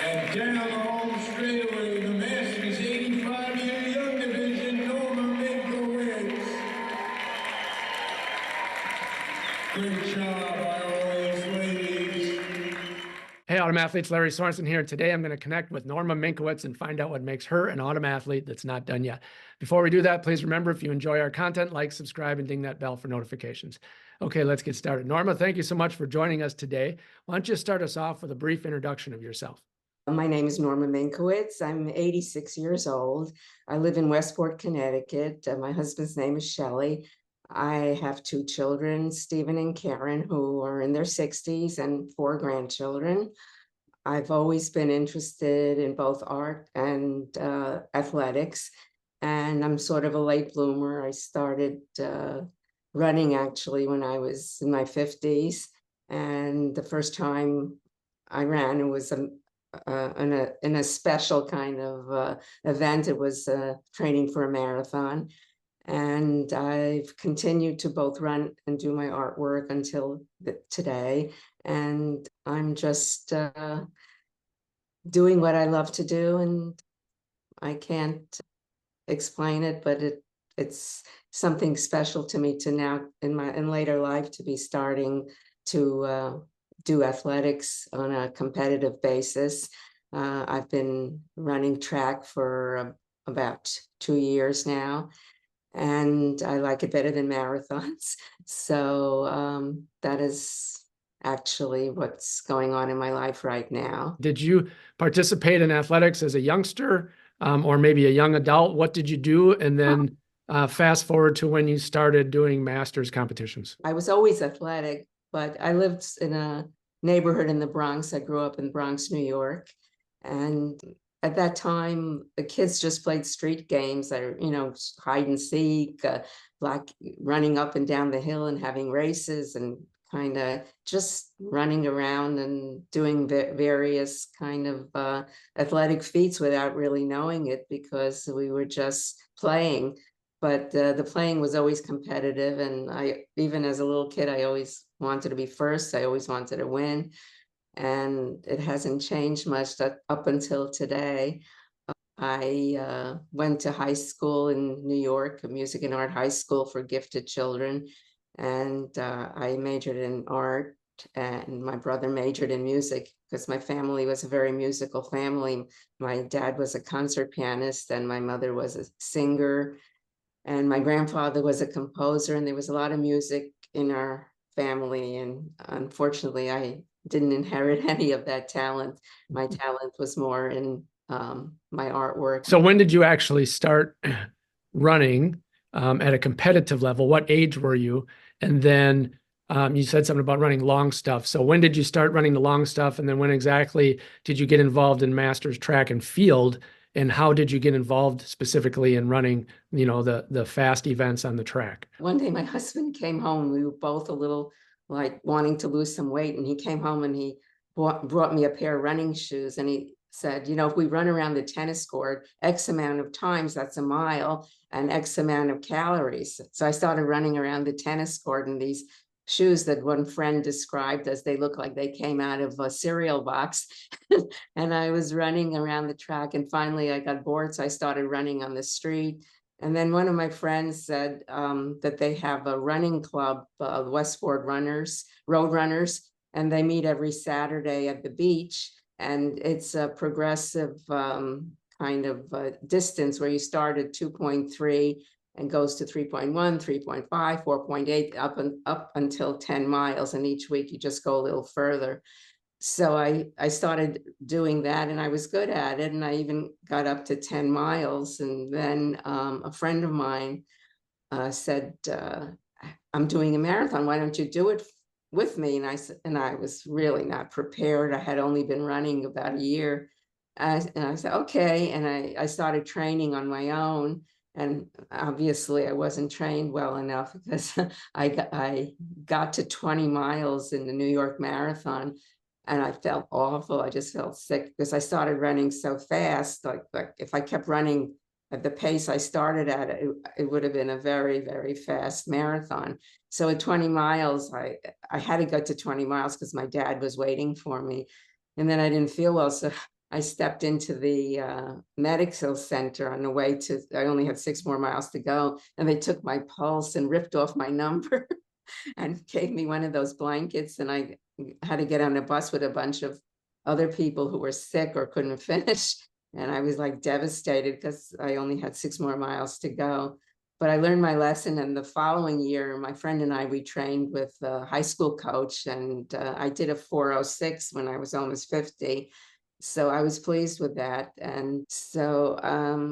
And down the home straightaway, the Masters 85-year Young Division, Norma Minkowitz. Great job, by always, ladies. Hey, Autumn Athletes, Larry Sorensen here. Today I'm going to connect with Norma Minkowitz and find out what makes her an Autumn Athlete that's not done yet. Before we do that, please remember, if you enjoy our content, like, subscribe, and ding that bell for notifications. Okay, let's get started. Norma, thank you so much for joining us today. Why don't you start us off with a brief introduction of yourself? My name is Norma Minkowitz. I'm 86 years old. I live in Westport, Connecticut. My husband's name is Shelley. I have 2 children, Stephen and Karen, who are in their 60s, and 4 grandchildren. I've always been interested in both art and athletics, and I'm sort of a late bloomer. I started running actually when I was in my 50s, and the first time I ran, it was in a special kind of event. It was training for a marathon. And I've continued to both run and do my artwork until today. And I'm just doing what I love to do. And I can't explain it, but it's something special to me to now in later life to be starting to do athletics on a competitive basis. I've been running track for about 2 years now, and I like it better than marathons. So that is actually what's going on in my life right now. Did you participate in athletics as a youngster or maybe a young adult? What did you do? And then fast forward to when you started doing masters competitions. I was always athletic, but I lived in a neighborhood in the Bronx. I grew up in Bronx, New York. And at that time, the kids just played street games, hide and seek, running up and down the hill and having races, and kind of just running around and doing various kind of athletic feats without really knowing it, because we were just playing. But the playing was always competitive. And even as a little kid, I always wanted to be first. I always wanted to win. And it hasn't changed much up until today. I went to high school in New York, a music and art high school for gifted children. And I majored in art, and my brother majored in music, because my family was a very musical family. My dad was a concert pianist, and my mother was a singer. And my grandfather was a composer, and there was a lot of music in our family. And unfortunately, I didn't inherit any of that talent. My talent was more in my artwork. So when did you actually start running at a competitive level? What age were you? And then you said something about running long stuff. So when did you start running the long stuff? And then when exactly did you get involved in masters track and field? And how did you get involved specifically in running, the fast events on the track? One day my husband came home. We were both a little like wanting to lose some weight. And he came home and he brought me a pair of running shoes. And he said, if we run around the tennis court X amount of times, that's a mile, and X amount of calories. So I started running around the tennis court in these shoes that one friend described as they look like they came out of a cereal box. And I was running around the track, and finally I got bored, so I started running on the street. And then one of my friends said that they have a running club, Westport Road Runners, and they meet every Saturday at the beach. And it's a progressive kind of distance where you start at 2.3 and goes to 3.1, 3.5, 4.8, up until 10 miles. And each week you just go a little further. So I started doing that, and I was good at it. And I even got up to 10 miles. And then a friend of mine said, I'm doing a marathon. Why don't you do it with me? And I was really not prepared. I had only been running about a year. And I said, okay. And I started training on my own. And obviously I wasn't trained well enough, because I got to 20 miles in the New York Marathon, and I felt awful. I just felt sick, because I started running so fast. Like if I kept running at the pace I started at, it would have been a very, very fast marathon. So at 20 miles, I had to go to 20 miles because my dad was waiting for me. And then I didn't feel well, so I stepped into the medical center on the way to, I only had 6 more miles to go, and they took my pulse and ripped off my number and gave me one of those blankets, and I had to get on a bus with a bunch of other people who were sick or couldn't finish. And I was like devastated because I only had 6 more miles to go. But I learned my lesson, and the following year, my friend and I, we trained with a high school coach, and I did a 4:06 when I was almost 50. So I was pleased with that. And so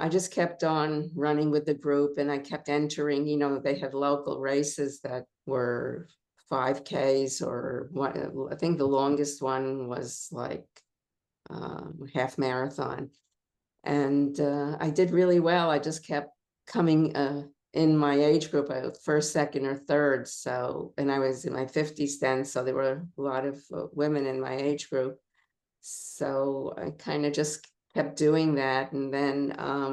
I just kept on running with the group, and I kept entering, you know, they had local races that were 5Ks or what, I think the longest one was like half marathon. And I did really well. I just kept coming in my age group, first, second, or third. So, and I was in my 50s then, so there were a lot of women in my age group. So I kind of just kept doing that. And then, I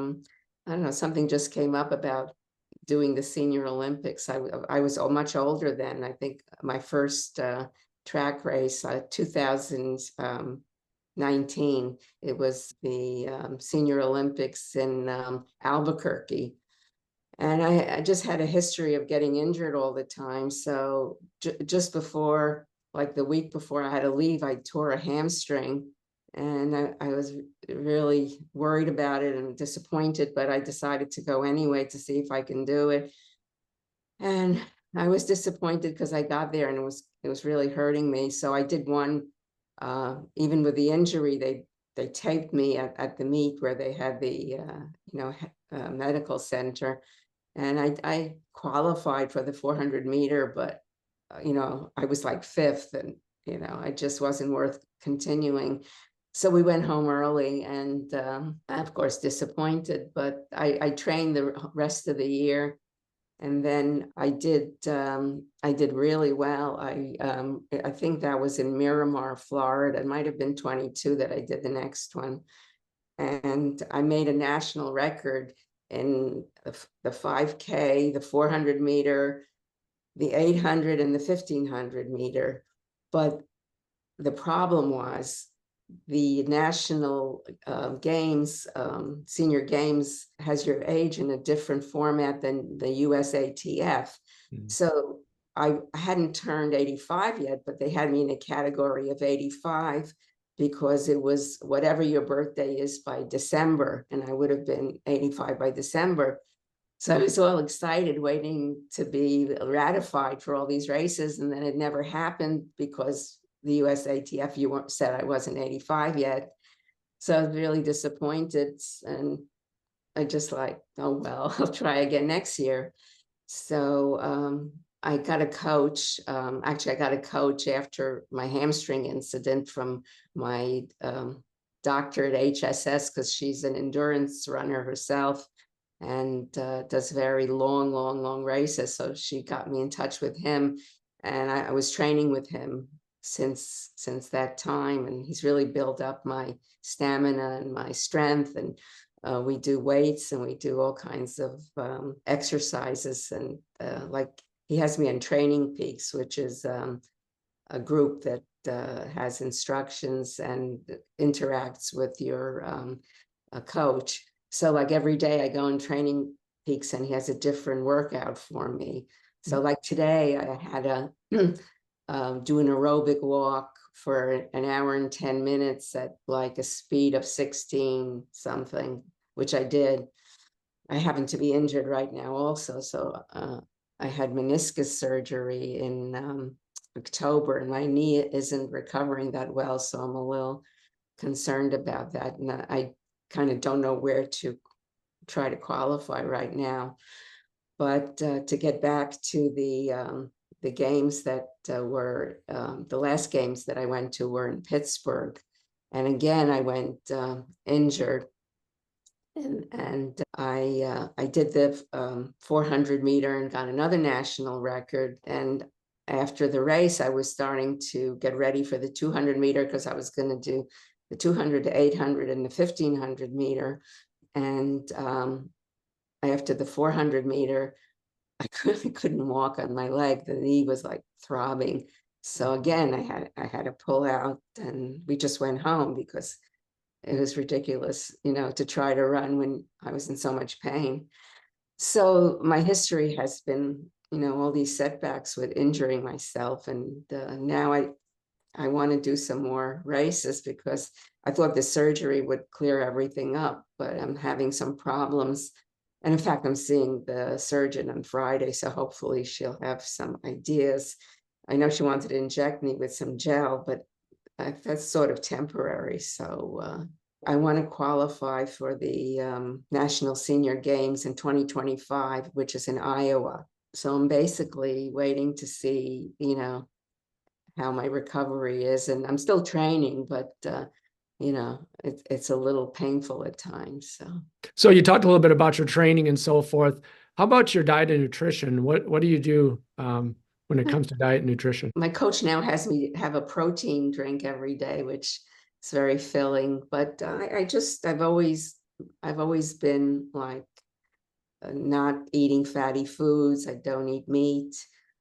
don't know, something just came up about doing the Senior Olympics. I was much older then. I think my first track race, 2019, it was the Senior Olympics in Albuquerque. And I just had a history of getting injured all the time. So just before, like the week before I had to leave, I tore a hamstring, and I was really worried about it and disappointed, but I decided to go anyway to see if I can do it. And I was disappointed because I got there and it was really hurting me. So I did one, even with the injury, they taped me at the meet where they had the medical center. And I qualified for the 400 meter, but I was like 5th, and I just wasn't worth continuing. So we went home early, and of course disappointed, but I trained the rest of the year. And then I did really well. I think that was in Miramar, Florida. It might have been 22 that I did the next one. And I made a national record in the 5K, the 400 meter, the 800, and the 1500 meter. But the problem was the national games, senior games, has your age in a different format than the USATF. So I hadn't turned 85 yet, but they had me in a category of 85 because it was whatever your birthday is by December, and I would have been 85 by December. So I was all excited, waiting to be ratified for all these races, and then it never happened because the USATF said I wasn't 85 yet. So I was really disappointed, and I just like, oh well, I'll try again next year. So I got a coach. Actually, I got a coach after my hamstring incident from my doctor at HSS, because she's an endurance runner herself and does very long races. So she got me in touch with him, and I was training with him since that time, and he's really built up my stamina and my strength. And we do weights, and we do all kinds of exercises, and like he has me on Training Peaks, which is a group that has instructions and interacts with your coach. So like every day I go in Training Peaks, and he has a different workout for me. So like today I had a do an aerobic walk for an hour and 10 minutes at like a speed of 16 something, which I did. I happen to be injured right now also. So I had meniscus surgery in October, and my knee isn't recovering that well. So I'm a little concerned about that. And I kind of don't know where to try to qualify right now. But to get back to the games that were the last games that I went to were in Pittsburgh, and again I went injured, and I did the 400 meter and got another national record. And after the race, I was starting to get ready for the 200 meter, because I was going to do the 200 to 800 and the 1500 meter. And after the 400 meter, I couldn't walk on my leg. The knee was like throbbing. So again, I had to pull out, and we just went home because it was ridiculous, to try to run when I was in so much pain. So my history has been, all these setbacks with injuring myself. And now I want to do some more races because I thought the surgery would clear everything up, but I'm having some problems. And in fact, I'm seeing the surgeon on Friday, so hopefully she'll have some ideas. I know she wanted to inject me with some gel, but that's sort of temporary. So I want to qualify for the National Senior Games in 2025, which is in Iowa. So I'm basically waiting to see, how my recovery is. And I'm still training, but it's a little painful at times. So you talked a little bit about your training and so forth. How about your diet and nutrition? What do you do when it comes to diet and nutrition? My coach now has me have a protein drink every day, which is very filling. But I've always been like not eating fatty foods. I don't eat meat.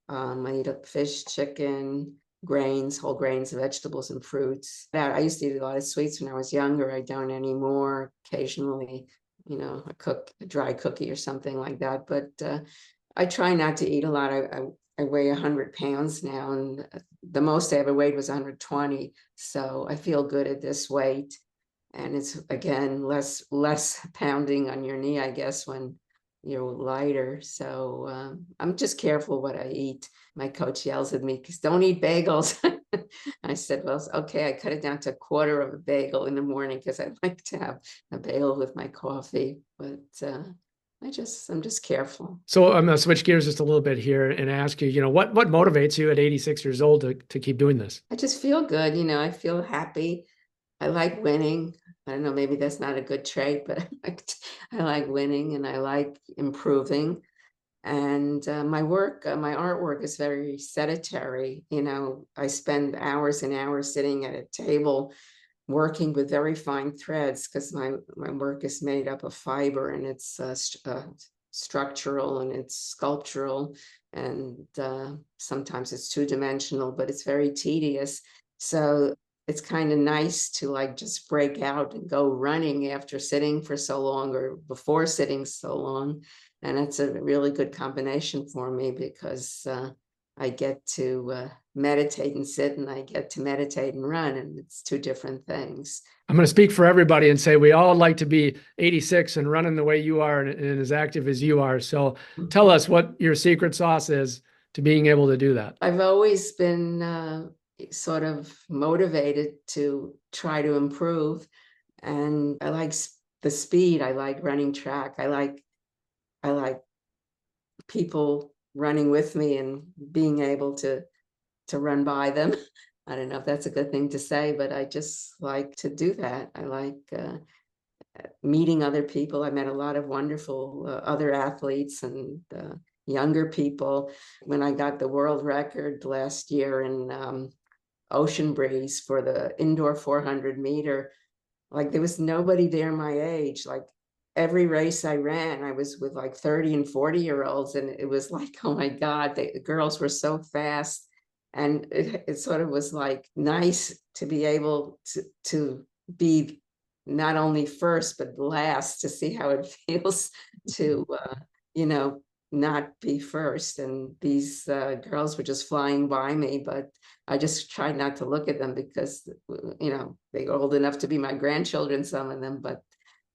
I eat fish, chicken, grains, whole grains, vegetables, and fruits. I used to eat a lot of sweets when I was younger. I don't anymore. Occasionally, a dry cookie or something like that. But I try not to eat a lot. I weigh 100 pounds now, and the most I ever weighed was 120. So I feel good at this weight. And it's, again, less pounding on your knee, I guess, when you're lighter. So I'm just careful what I eat. My coach yells at me, because don't eat bagels. I said, well, okay, I cut it down to a quarter of a bagel in the morning because I like to have a bagel with my coffee. But I'm just careful. So I'm going to switch gears just a little bit here and ask you, what motivates you at 86 years old to keep doing this? I just feel good. I feel happy. I like winning. I don't know, maybe that's not a good trait, but I like winning and I like improving. And my artwork is very sedentary. I spend hours and hours sitting at a table working with very fine threads because my work is made up of fiber, and it's structural and it's sculptural, and sometimes it's two-dimensional, but it's very tedious. So it's kind of nice to like just break out and go running after sitting for so long or before sitting so long. And it's a really good combination for me because I get to meditate and sit, and I get to meditate and run, and it's two different things. I'm going to speak for everybody and say we all like to be 86 and running the way you are and as active as you are. So tell us what your secret sauce is to being able to do that. I've always been sort of motivated to try to improve, and I like the speed. I like running track. I like people running with me and being able to run by them. I don't know if that's a good thing to say, but I just like to do that. I like meeting other people. I met a lot of wonderful other athletes and younger people. When I got the world record last year in Ocean Breeze for the indoor 400 meter, like there was nobody there my age. Like every race I ran, I was with like 30 and 40-year-olds, and it was like, oh my God, the girls were so fast. And it sort of was like nice to be able to be not only first, but last, to see how it feels to, not be first. And these girls were just flying by me, but I just tried not to look at them because, they're old enough to be my grandchildren, some of them, but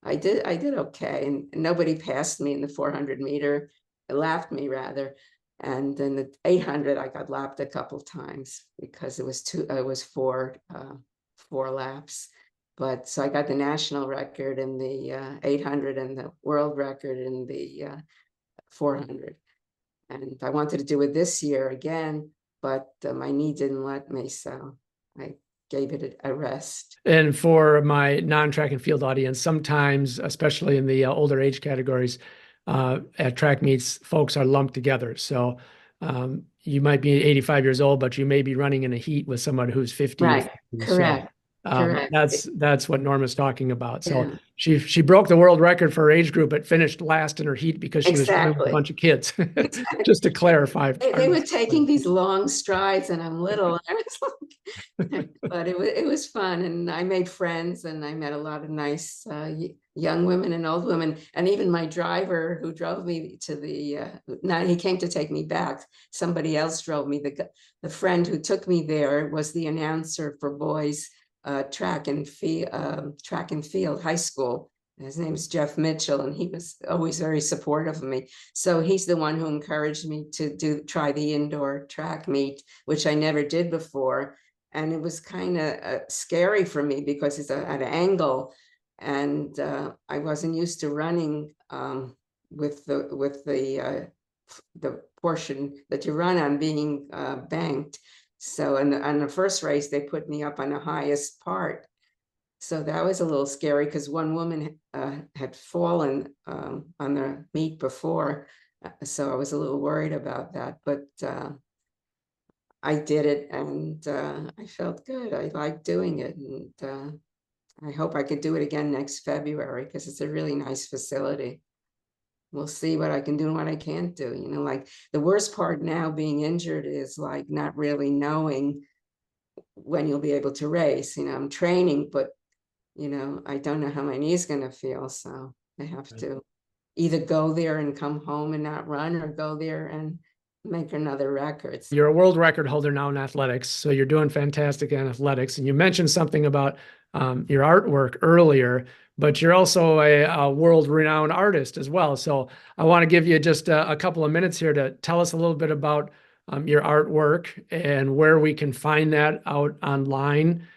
I did okay. And nobody passed me in the 400 meter, lapped me rather. And then the 800, I got lapped a couple times because it was four laps. But so I got the national record in the 800 and the world record in the 400. And I wanted to do it this year again, but my knee didn't let me, so I gave it a rest. And for my non-track and field audience, sometimes, especially in the older age categories, at track meets, folks are lumped together. So you might be 85 years old, but you may be running in a heat with someone who's 50. Right. Correct. So, Correct. That's what Norma's talking about. So Yeah. she broke the world record for her age group, but finished last in her heat because she was running with a bunch of kids. Just to clarify. They were taking these long strides, and I'm little, and I was like, But it was fun, and I made friends, and I met a lot of nice young women and old women, and even my driver who drove me to the now he came to take me back. Somebody else drove me. The friend who took me there was the announcer for boys track and field high school. His name is Jeff Mitchell, and he was always very supportive of me. So he's the one who encouraged me to try the indoor track meet, which I never did before. And it was kind of scary for me because it's at an angle, and I wasn't used to running with the portion that you run on being banked. So on the first race, they put me up on the highest part. So that was a little scary because one woman had fallen on the meet before. So I was a little worried about that, but I did it, and I felt good. I liked doing it, and I hope I could do it again next February because it's a really nice facility. We'll see what I can do and what I can't do. You know, like the worst part now being injured is like not really knowing when you'll be able to race. You know, I'm training, but you know, I don't know how my knee's going to feel. So I have to either go there and come home and not run, or go there and make another record. You're a world record holder now in athletics, so you're doing fantastic in athletics. And you mentioned something about your artwork earlier, but you're also a world-renowned artist as well. So I want to give you just a couple of minutes here to tell us a little bit about your artwork and where we can find that out online,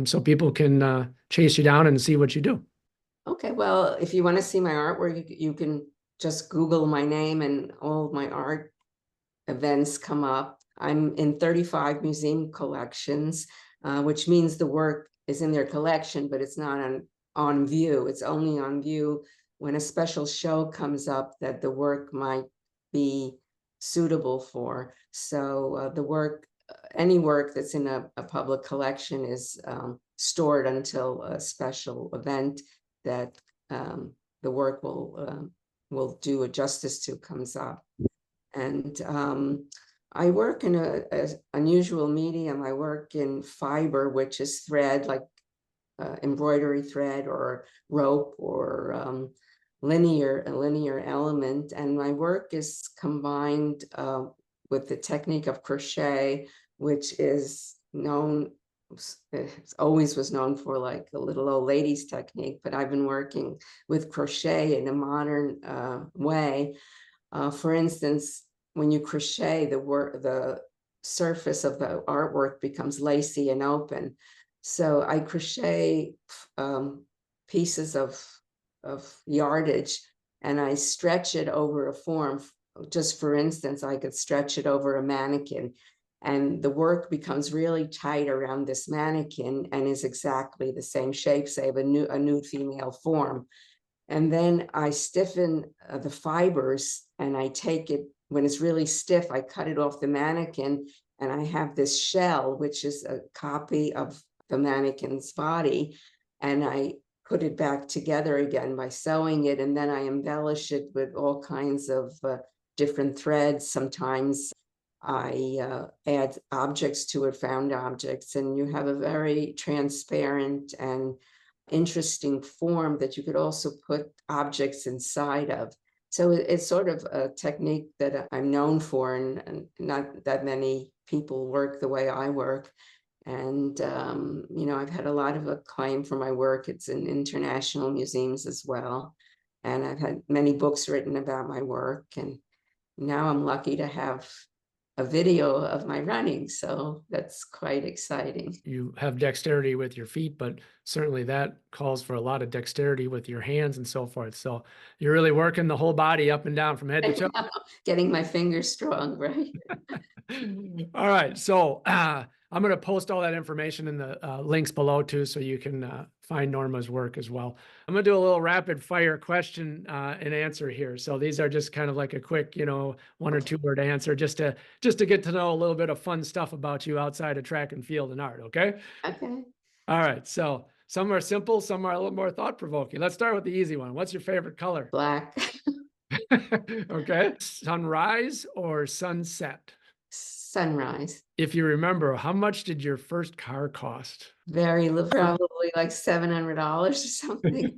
so people can chase you down and see what you do. Okay, well, if you want to see my artwork, you can just Google my name, and all of my art events come up. I'm in 35 museum collections, which means the work is in their collection, but it's not on view. It's only on view when a special show comes up that the work might be suitable for. So the work, any work that's in a public collection is stored until a special event that the work will do a justice to comes up. And I work in a unusual medium. I work in fiber, which is thread, like embroidery thread or rope, or a linear element. And my work is combined with the technique of crochet, which is known, always was known for like a little old lady's technique, but I've been working with crochet in a modern way. For instance, when you crochet, the surface of the artwork becomes lacy and open. So I crochet pieces of yardage, and I stretch it over a form. Just for instance, I could stretch it over a mannequin, and the work becomes really tight around this mannequin and is exactly the same shape, say of a nude female form. And then I stiffen the fibers, and I take it, when it's really stiff, I cut it off the mannequin, and I have this shell, which is a copy of the mannequin's body, and I put it back together again by sewing it, and then I embellish it with all kinds of different threads. Sometimes I add objects to it, found objects, and you have a very transparent and interesting form that you could also put objects inside of. So it's sort of a technique that I'm known for, and not that many people work the way I work. And, you know, I've had a lot of acclaim for my work. It's in international museums as well. And I've had many books written about my work. And now I'm lucky to have a video of my running. So that's quite exciting. You have dexterity with your feet, but certainly that calls for a lot of dexterity with your hands and so forth. So you're really working the whole body up and down from head to toe. Getting my fingers strong, right? All right. So I'm going to post all that information in the links below too, so you can find Norma's work as well. I'm going to do a little rapid fire question and answer here. So these are just kind of like a quick, you know, 1 or 2 word answer, just to get to know a little bit of fun stuff about you outside of track and field and art. Okay. Okay. All right. So some are simple, some are a little more thought provoking. Let's start with the easy one. What's your favorite color? Black. Okay. Sunrise or sunset? Sunrise. If you remember, how much did your first car cost? Very little, probably like $700 or something.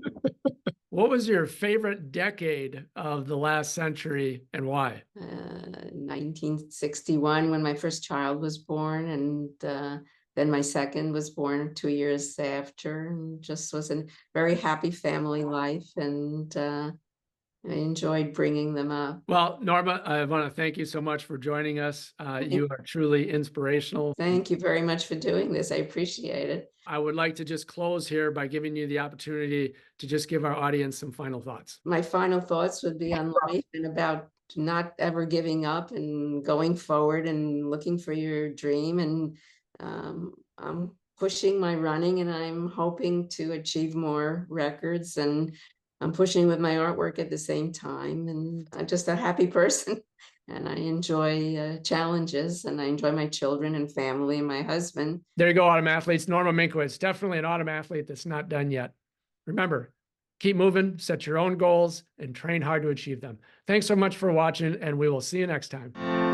What was your favorite decade of the last century and why? 1961 when my first child was born, and then my second was born 2 years after, and just was a very happy family life, and I enjoyed bringing them up. Well, Norma, I want to thank you so much for joining us. You are truly inspirational. Thank you very much for doing this. I appreciate it. I would like to just close here by giving you the opportunity to just give our audience some final thoughts. My final thoughts would be on life and about not ever giving up and going forward and looking for your dream. And I'm pushing my running, and I'm hoping to achieve more records, and I'm pushing with my artwork at the same time. And I'm just a happy person. And I enjoy challenges, and I enjoy my children and family and my husband. There you go, Autumn Athletes. Norma Minkowitz, definitely an Autumn athlete that's not done yet. Remember, keep moving, set your own goals, and train hard to achieve them. Thanks so much for watching, and we will see you next time.